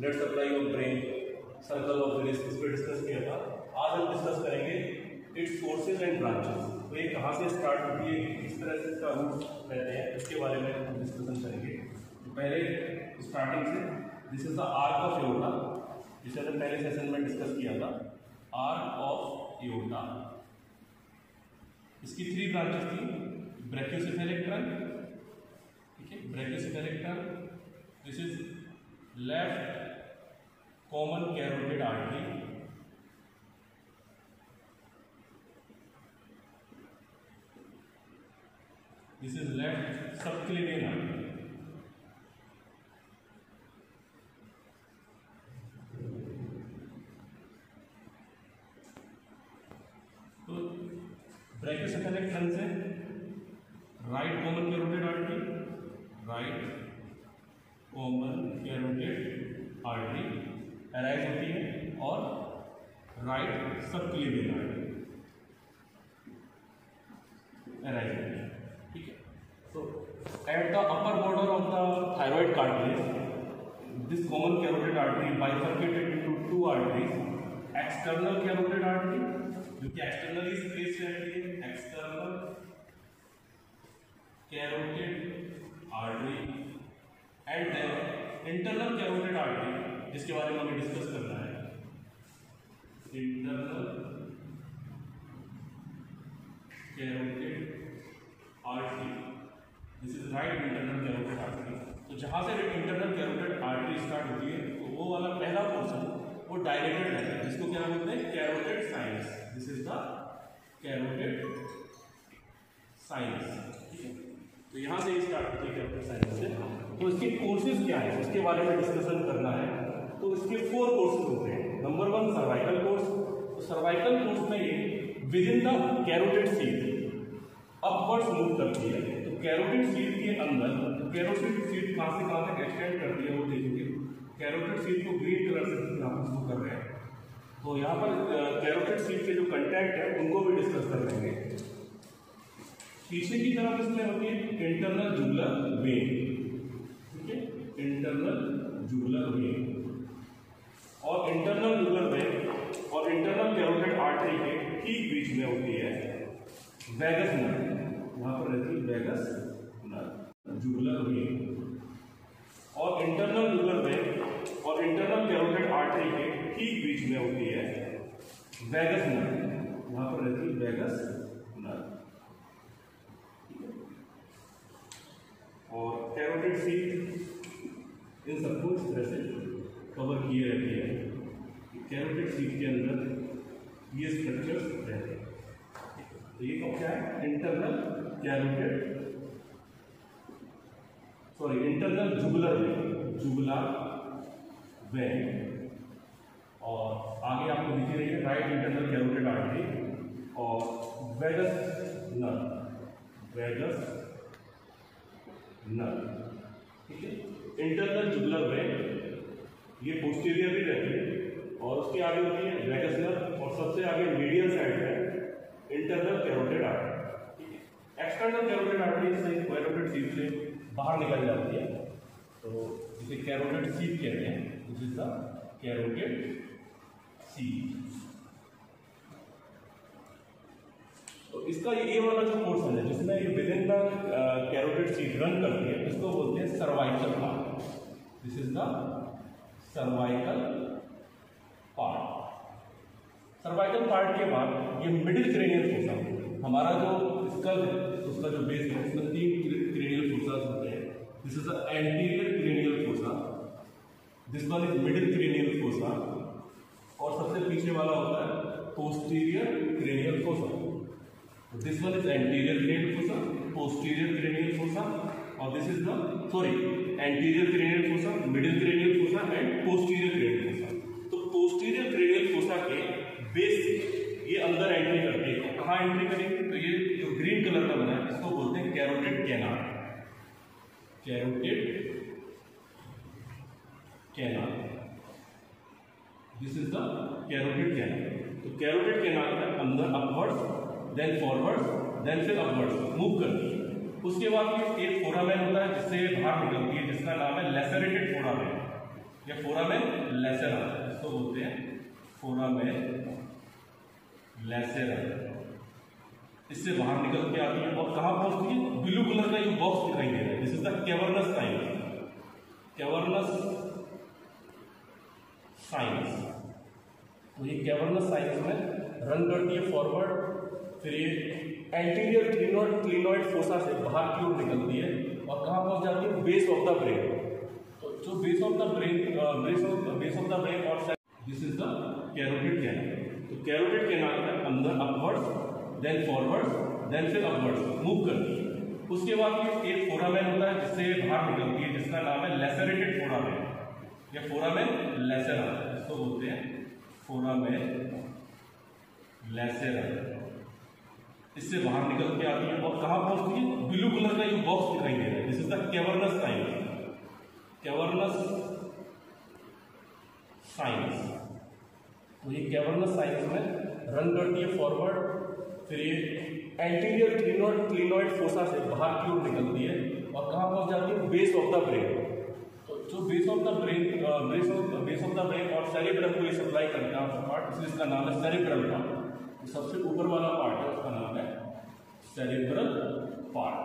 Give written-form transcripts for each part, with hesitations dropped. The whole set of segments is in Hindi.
Blood supply of brain, circle of Willis, इस पर डिस्कस किया था। आज हम डिस्कस करेंगे इट्स सोर्सेज एंड ब्रांचेस। तो ये कहाँ से स्टार्ट होती है, किस तरह से इसका रूट रहते हैं, इसके बारे में हम डिस्कशन करेंगे। तो पहले स्टार्टिंग से, this is the arc of aorta, जिसे हमने पहले सेशन में डिस्कस किया था, आर्क ऑफ एओर्टा। इसकी 3 ब्रांचेस थी, ब्रैकियोसेफेलिक ट्रंक, ठीक है, brachiocephalic trunk, this is left common carotid artery, this is left subclavian artery, तो ब्रैकियोसेफेलिक ट्रंक से right common carotid artery, right common carotid artery arise होती है और राइट सबक्लेवियन आर्टरी अराइज होती है। So, at the upper border of the thyroid cartilage, this common carotid artery bifurcated into 2 arteries, external carotid artery, जो कि externally spaced रहती है, external carotid artery, and then internal carotid artery, जिसके बारे में हमें डिस्कस करना है, internal carotid artery, this is right internal carotid artery. तो जहाँ से इंटरनल कैरोटिड आर्टरी स्टार्ट होती है, तो वो वाला पहला पोर्शन वो डायलेटेड रहता है, जिसको क्या बोलते हैं, carotid sinus. This is the carotid sinus, ठीक है। तो यहाँ से स्टार्ट होती है कैरोटिड साइनस से। तो इसके कोर्सेज क्या है, उसके बारे में डिस्कशन करना है। तो इसके 4 कोर्सेज होते हैं। Number 1 cervical course. तो सर्वाइकल कोर्स में ये with in the carotid seat upwards move करती है। कैरोटिड सीट के अंदर, तो कैरोटिड सीट कहाँ से कहाँ तक एक्सटेंड करती है वो देखेंगे। कैरोटिड सीट को ग्रीन कलर से यहाँ पर शो कर रहे हैं। तो यहाँ पर कैरोटिड सीट के जो कंटेंट है उनको भी डिस्कस कर लेंगे। पीछे की तरफ इसमें होती है इंटरनल जुगुलर वेन, ठीक है, इंटरनल जुगुलर वेन। और इंटरनल जुगुलर वेन और इंटरनल कैरोटिड आर्टरी के ठीक बीच में होती है वैगस नर्व, वहां पर रहती है वैगस नर्व, जुगुलर वेन। और इंटरनल जुगुलर वेन और इंटरनल कैरोटिड आर्टरी के ठीक बीच में होती है वैगस नर्व, वहां पर रहती है वैगस नर्व। और कैरोटिड सीट इन सबको इस तरह से कवर किए रहती है। कैरोटिड सीट के अंदर ये स्ट्रक्चर्स रहते हैं। तो ये क्या है, internal carotid, sorry internal jugular vein, jugular vein. और आगे आपको दिख रही है राइट इंटरनल कैरोटिड आर्टरी और वैगस नर्व, वैगस नर्व, ठीक है। इंटरनल जुगुलर वेन ये पोस्टीरियर भी रहती है और उसके आगे होती है वैगस नर्व और सबसे आगे मीडियल साइड है इंटरनल कैरोटिड आर्टरी, ठीक है। एक्सटर्नल कैरोटिड आर्टरी से कैरोटिड सीट से बाहर निकल जाती है, तो इसे कैरोटिड सीट कहते हैं। This is the carotid seat. तो इसका ये वाला जो पोर्शन है जिसमें ये with in the carotid seat run करती है, इसको बोलते हैं cervical part. This is the cervical part. Cervical part के बाद ये मिडिल क्रेनियल फोसा, हमारा जो स्कल है उसका जो बेस है उसमें 3 क्रेनियल फोसास होते हैं। This is the anterior cranial fossa, this one is middle cranial fossa और सबसे पीछे वाला होता है posterior cranial fossa. This one is anterior cranial fossa, posterior cranial fossa और this is the anterior cranial fossa, middle cranial fossa and posterior cranial fossa. तो पोस्टीरियर क्रेनियल फोसा के बेस से ये अंदर एंट्री करती है। कहाँ एंट्री करेंगे, तो ये जो ग्रीन कलर का बना है इसको बोलते हैं carotid canal, carotid canal. This is the carotid canal. तो कैरोटिड कैनाल का अंदर अपवर्ड्स देन फॉरवर्ड्स देन फिर अपवर्ड्स मूव करती है। उसके बाद ये एक फोरामेन होता है जिससे बाहर निकलती है, जिसका नाम है लेसरेटेड फोरामेन। या फोरामेन लैसेरम, इसको बोलते हैं फोरामेन लैसेरम। इससे बाहर निकल के आती है और कहां पहुंचती है? ब्लू कलर का ये बॉक्स दिखाई दे रहा है, this is the cavernous sinus. Cavernous sinus, तो ये कैवर्नस साइनस में रन करती है फॉरवर्ड, फिर ये एंटीरियर क्लिनोइड फोसा से बाहर की ओर निकलती है और कहां पहुंच जाती है? Base of the brain. तो जो बेस ऑफ द ब्रेन और this is the carotid canal. तो कैरोटिड कैनाल में अंदर अपवर्ड्स, देन फॉरवर्ड्स, देन फिर अपवर्ड्स मूव करती है। उसके बाद ये एक फोरामेन होता है जिससे बाहर निकलती है, जिसका नाम है लैसेरेटेड फोरामेन या फोरामेन लैसेरम, इसको बोलते हैं फोरामेन लैसेरम। इससे बाहर निकल के आती है और कहां पहुंचती है? ब्लू कलर का ये बॉक्स दिखाई दे रहा है, this is the cavernous sinus. Cavernous sinus, तो ये कैवर्नस साइनस में रन करती है फॉरवर्ड, फिर ये एंटीरियर क्लिनोइड फोसा से बाहर की ओर निकलती है और कहां पहुंच जाती है? Base of the brain. तो जो बेस ऑफ द ब्रेन और सेरेब्रम को ये सप्लाई करता है पार्ट, इसलिए इसका नाम है सेरेब्रल पार्ट। सबसे ऊपर वाला पार्ट है, उसका नाम है सेरेब्रल पार्ट।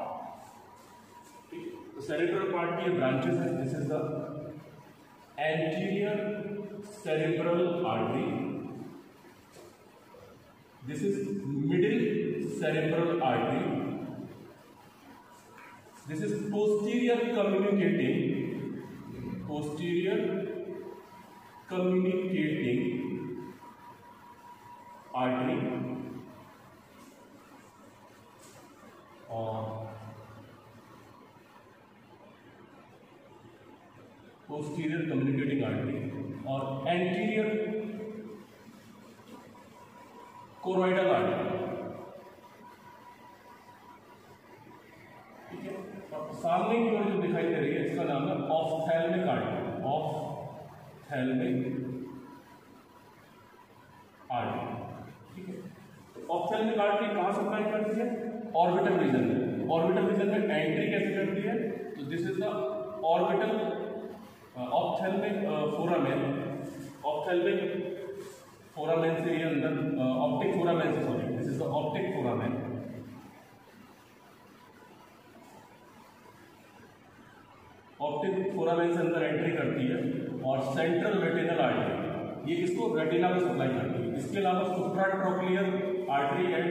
तो सेरेब्रल पार्ट की ब्रांचेस है, this is the anterior cerebral artery, this is middle cerebral artery, this is posterior communicating artery और posterior communicating artery और anterior choroidal artery। सामने की ओर जो दिखाई दे रही है इसका नाम है ऑफ्थैल्मिक आर्टरी। ऑफ्थैल्मिक आर्टरी, ठीक है। तो ऑफ्थैल्मिक आर्टरी कहां सप्लाई करती है? ऑर्बिटल रीजन में। ऑर्बिटल रीजन में एंट्री कैसे करती है? तो this is the orbital ophthalmic foramen. Ophthalmic foramen से ये अंदर ऑप्टिक फोरामेन से, sorry, this is the optic foramen. Optic foramen से अंदर एंट्री करती है और सेंट्रल रेटिनल आर्टरी, ये किसको? रेटिना को सप्लाई करती है। इसके अलावा supratrochlear artery and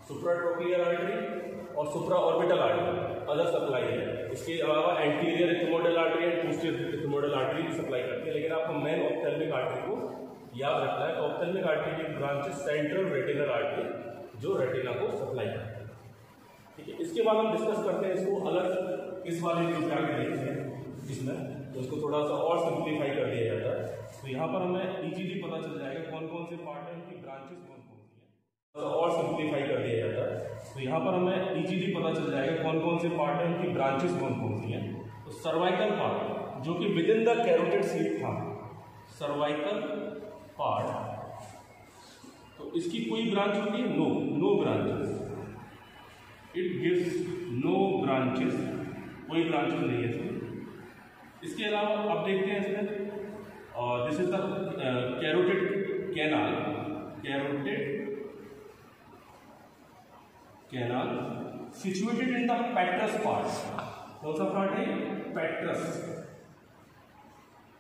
supratrochlear artery और सुप्रा ऑर्बिटल आर्टरी अदर सप्लाई है। इसके अलावा anterior ethmoidal artery and posterior ethmoidal artery भी सप्लाई करती है। लेकिन आपको मेन ऑप्थेल्मिक आर्टरी को याद रखना है। ऑप्थेल्मिक आर्टरी की ब्रांच है सेंट्रल रेटिनल आर्टरी, जो रेटिना को सप्लाई करती है, ठीक है। इसके बाद हम डिस्कस करते हैं इसको अलग, इस वाले में जाके देखते हैं इसमें, तो इसको थोड़ा सा और सिंप्लीफाई कर दिया जाता है। तो यहाँ पर हमें इजीली पता चल जाएगा कौन कौन से पार्ट है, उनकी ब्रांचेस कौन कौन सी है, और सिंप्लीफाई कर दिया जाता है। तो यहाँ पर हमें इजीली पता चल जाएगा कौन कौन से पार्ट है, उनकी ब्रांचेस कौन कौन सी हैं। तो सर्वाइकल पार्ट जो कि within the carotid sheath था, सर्वाइकल पार्ट, तो इसकी कोई ब्रांच होती है? No branches, it gives no branches, कोई ब्रांचेस नहीं है इसमें। इसके अलावा अब देखते हैं इसमें, this is the carotid canal. Situated in the petrous part. कौन सा पार्ट है? पेट्रस।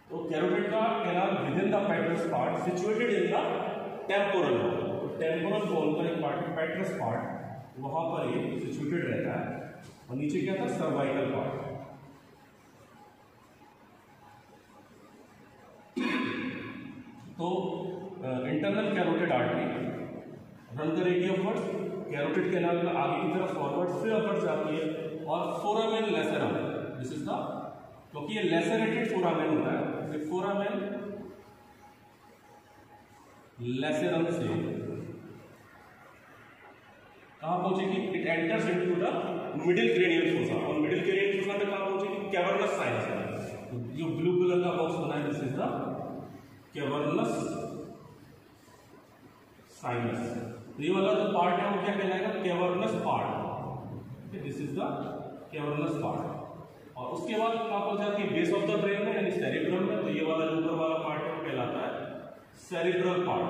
तो कैरोटिड का canal within the petrous part, situated in the temporal bone. Temporal bone का एक पार्ट है पेट्रस पार्ट, वहां पर ये सिचुएटेड रहता है। और नीचे क्या था? Cervical part. तो इंटरनल कैरोटिड आर्टरी रन करेगी अपवर्ड्स, कैरोटिड कैनाल में आगे की तरफ फॉरवर्ड, फिर अपवर्ड्स जाती है और फोरामेन लैसेरम, दिस इज द, क्योंकि ये लैसेरेटेड फोरामेन होता है, फोरामेन लैसेरम से कहां पहुंचेगी? It enters into the middle cranial fossa, और मिडिल क्रेनियल फोसा में कहां पहुंचेगी? Cavernous sinus. जो ब्लू कलर का बॉक्स बना है, this is the cavernous sinus. ये वाला जो पार्ट है वो क्या कहलाएगा? Cavernous part. This is the cavernous part. और उसके बाद कहाँ पहुंच जाती है, बेस ऑफ द ब्रेन में यानी सेरिब्रम में। तो ये वाला जो ऊपर वाला पार्ट है कहलाता है सेरिब्रल पार्ट।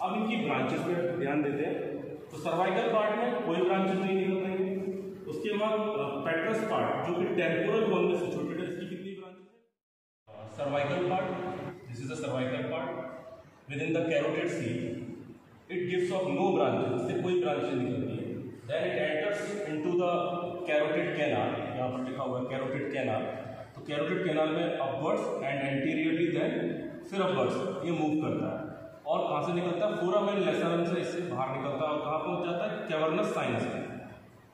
अब इनकी ब्रांचेस पे ध्यान देते हैं। तो सर्वाइकल पार्ट में कोई ब्रांचेस नहीं निकल रही है। उसके बाद पेट्रस पार्ट जो कि टेम्पोरल बोन में सिचुएटेड है, इसकी कितनी ब्रांचेस है? Cervical part, this is the cervical part within the carotid sheath. It gives off no branches, इससे कोई ब्रांच नहीं निकलती है। Then it enters into the carotid canal, यहाँ पर लिखा हुआ है कैरोटिड कैनाल। तो कैरोटिड कैनाल में अपवर्ड्स एंड एंटीरियरली देन फिर अपवर्ड्स ये मूव करता है। और कहाँ से निकलता है? फोरामेन लेसरम से इससे बाहर निकलता है और कहाँ पहुँच जाता है? कैवर्नस साइनस में।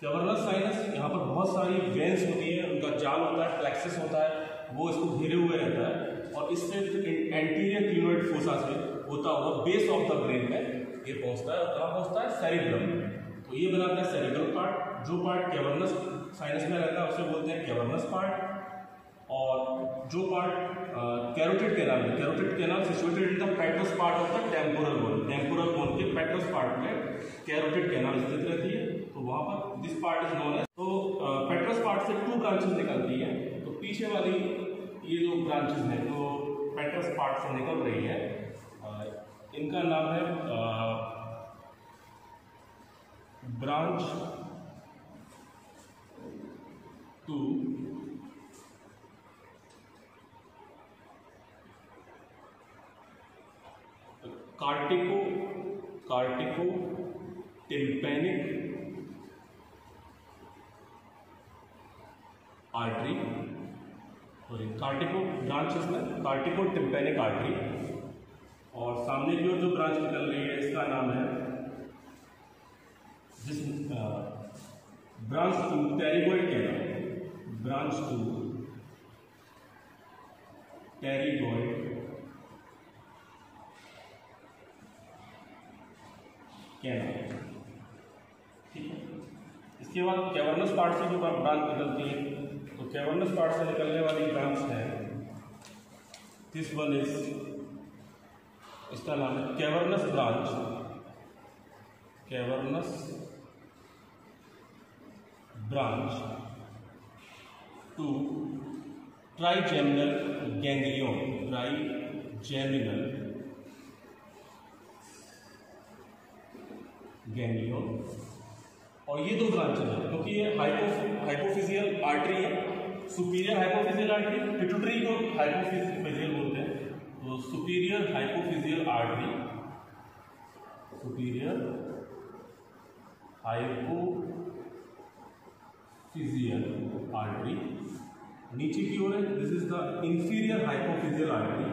कैवर्नस साइनस, यहाँ पर बहुत सारी वेन्स होती है, उनका जाल होता है, प्लेक्सस होता है, वो इसको घेरे हुए रहता है और इससे एंटीरियर क्लिनोइड फोसा से होता हुआ बेस ऑफ द ब्रेन में ये पहुँचता है। और कहाँ पहुँचता है? सेरिब्रम में। तो ये बनाता है सेरिब्रल पार्ट। जो पार्ट कैवर्नस साइनस में रहता है उसे बोलते हैं कैवर्नस पार्ट। और जो पार्ट कैरोटिड कैनाल में, carotid canal situated in the petrous part of the temporal bone, temporal bone के पेट्रस पार्ट में कैरोटिड कैनाल स्थित रहती है। तो वहाँ पर this part is known as. तो पेट्रस पार्ट से 2 ब्रांचेस निकलती है। तो पीछे वाली ये जो ब्रांचेस हैं जो पेट्रस पार्ट से निकल रही है, इनका नाम है branch 2 caroticotympanic artery. Sorry, carotico branch इसमें कार्टिको टिम्पैनिक आर्टरी। और सामने की ओर जो ब्रांच निकल रही है इसका नाम है branch 2 pterygoid canal. Branch 2 pterygoid canal. ठीक है। इसके बाद कैवर्नस पार्ट से जो ब्रांच निकलती है, तो कैवर्नस पार्ट से निकलने वाली ब्रांच है दिस वन इज, इसका नाम है cavernous branch, cavernous branch 2 trigeminal ganglion, trigeminal ganglion. और ये 2 ब्रांचेस हैं क्योंकि ये हाइपोफिजियल आर्टरी है, सुपीरियर हाइपोफिजियल आर्टरी, पिट्यूटरी को हाइपोफिजियल बोलते हैं। तो superior hypophyseal artery, superior hypophyseal artery नीचे की ओर है। This is the inferior hypophyseal artery,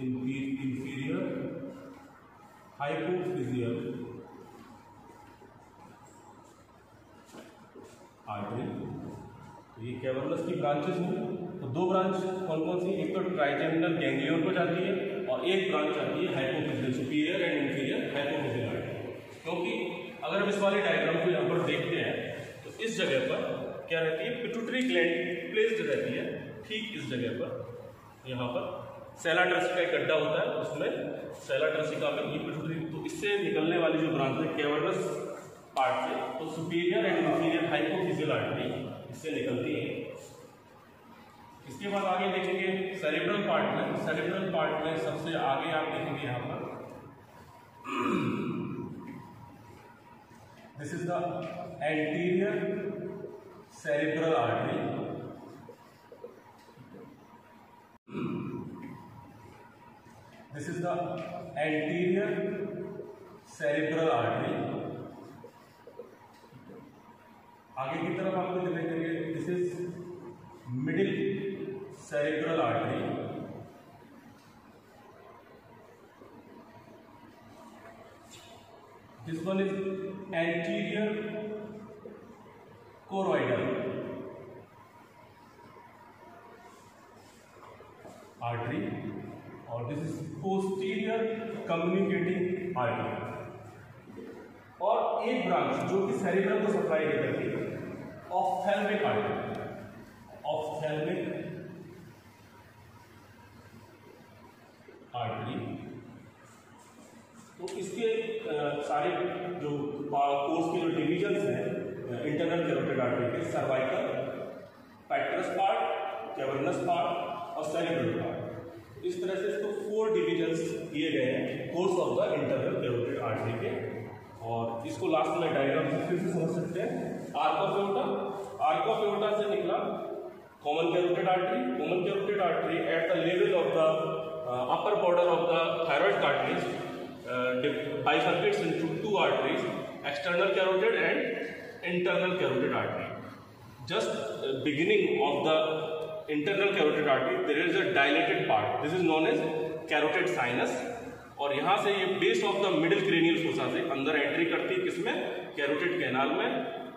inferior hypophyseal artery. तो ये कैवर्नस की ब्रांचेस हैं। तो 2 ब्रांच कौन कौन सी? एक तो ट्राइजेमिनल गैंग्लियन को जाती है और एक ब्रांच आती है hypophyseal, superior and inferior hypophyseal artery. क्योंकि अगर हम इस वाले डायग्राम को यहाँ पर देखते हैं तो इस जगह पर क्या रहती है? पिट्यूटरी ग्लैंड प्लेस्ड रहती है ठीक इस जगह पर। यहाँ पर सेला ट्रसिका एक गड्ढा होता है, उसमें सेला ट्रसिका में ये पिट्यूटरी। तो इससे निकलने वाली जो ब्रांच है कैवर्नस पार्ट से, तो superior and inferior hypophyseal artery इससे निकलती है। इसके बाद आगे देखेंगे सेरिब्रल पार्ट में। सेरिब्रल पार्ट में सबसे आगे आप देखेंगे यहाँ पर this is the anterior cerebral artery. This is the anterior cerebral artery. आगे की तरफ आपको दिखाएंगे this is middle cerebral artery. This one is anterior choroidal artery और this is posterior communicating artery. और एक ब्रांच जो कि सेरिब्रम को सप्लाई करती है ऑफ्थैल्मिक आर्टरी, ऑफ्थैल्मिक आर्टरी। तो इसके सारे जो कोर्स के जो डिविजन्स हैं इंटरनल कैरोटिड आर्टरी के, सर्वाइकल, कैरोटिडस पार्ट, कैवर्नस पार्ट और सेरेब्रल पार्ट। इस तरह से इसको 4 डिविजन्स किए गए हैं course of the internal carotid artery के। और इसको लास्ट में डायग्राम से फिर से समझ सकते हैं। Arc of aorta, arc of aorta से निकला common carotid artery. Common carotid artery at the level of the upper border of the thyroid cartilage bifurcates into 2 arteries, external carotid and internal carotid artery. Just beginning of the internal carotid artery, there is a dilated part. This is known as carotid sinus. और यहाँ से ये base of the middle cranial fossa से अंदर एंट्री करती है किसमें, कैरोटिड कैनाल में,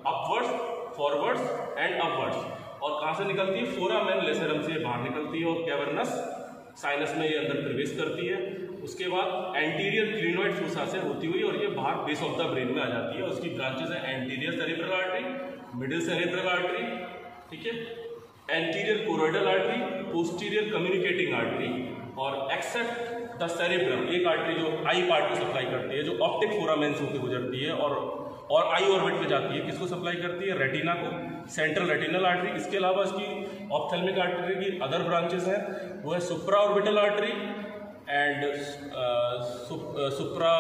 अपवर्ड्स, फॉरवर्ड्स एंड अपवर्ड्स। और कहाँ से निकलती है, फोरामेन लेसेरम से बाहर निकलती है और कैवर्नस साइनस में ये अंदर प्रवेश करती है। उसके बाद एंटीरियर क्लिनोइड फोसा से होती हुई और ये बाहर बेस ऑफ द ब्रेन में आ जाती है। उसकी ब्रांचेस है anterior cerebral artery, middle cerebral artery, ठीक है, anterior choroidal artery, posterior communicating artery और एक्सेप्ट द सेरेब्रम, एक आर्टरी जो आई पार्ट को सप्लाई करती है, जो ऑप्टिक फोरामेन से होकर गुजरती है और आई ऑर्बिट पे जाती है, किसको सप्लाई करती है, रेटिना को, सेंट्रल रेटिनल आर्टरी। इसके अलावा इसकी ऑप्थेल्मिक आर्टरी की अदर ब्रांचेस हैं, वो है supraorbital artery and supra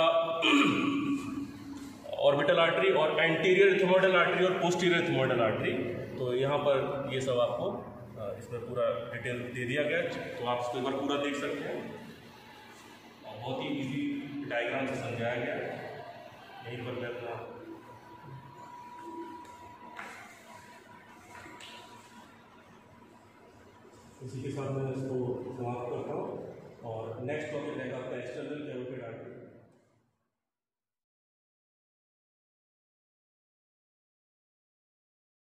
orbital artery और एंटीरियर इथमोइडल आर्टरी और पोस्टीरियर इथमोइडल आर्टरी। तो यहाँ पर ये सब आपको इसमें पूरा डिटेल दे दिया गया, तो आप इसको एक बार पूरा देख सकते हैं। बहुत ही इजी डायग्राम से समझाया गया। यहीं पर मैं अपना इसी के साथ मैं इसको समाप्त करता हूँ और नेक्स्ट टॉपिक रहेगा आपका एक्सटर्नल